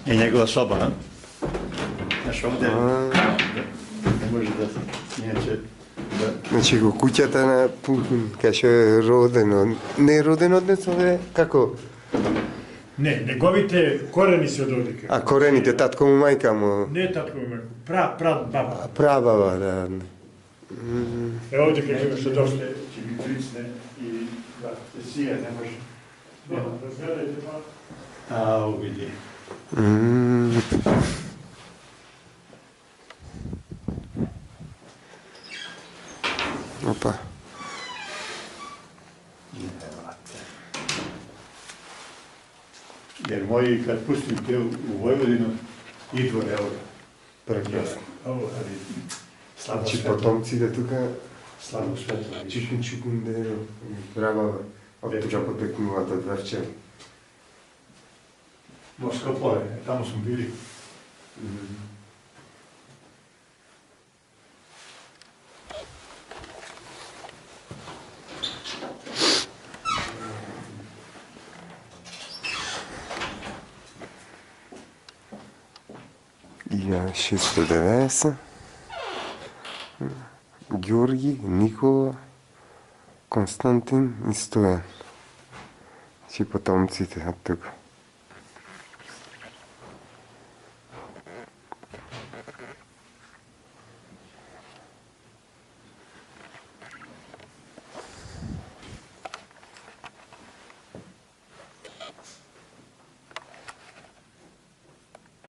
е njegova soba, a? Znaš, ovde ne može da, inače, Значи го куќата на Пупин, кај што е роден, не роден однес, овде, како? Не, неговите корени се од овде. А корените, татко му, мајка му? Не татко ми, баба. Прабаба, да. Е овде кај имаше доста. će mi pricne i da se sija, ne može. Разгледајте па. A, vidi. Опа. Jer moji, kad pustim te u Vojvodinu, idu euro. Прекрасно. Ovo, ali slabo Значи svetlo. потомците тука Slabo svetlo. vidiš. чукунде, прабаба, а тука потекнуваат од Врче. Moskva pole, tamo smo bili. Ја 690. Ѓорги, Никола, Константин и Стојан. Значи потомците од тука.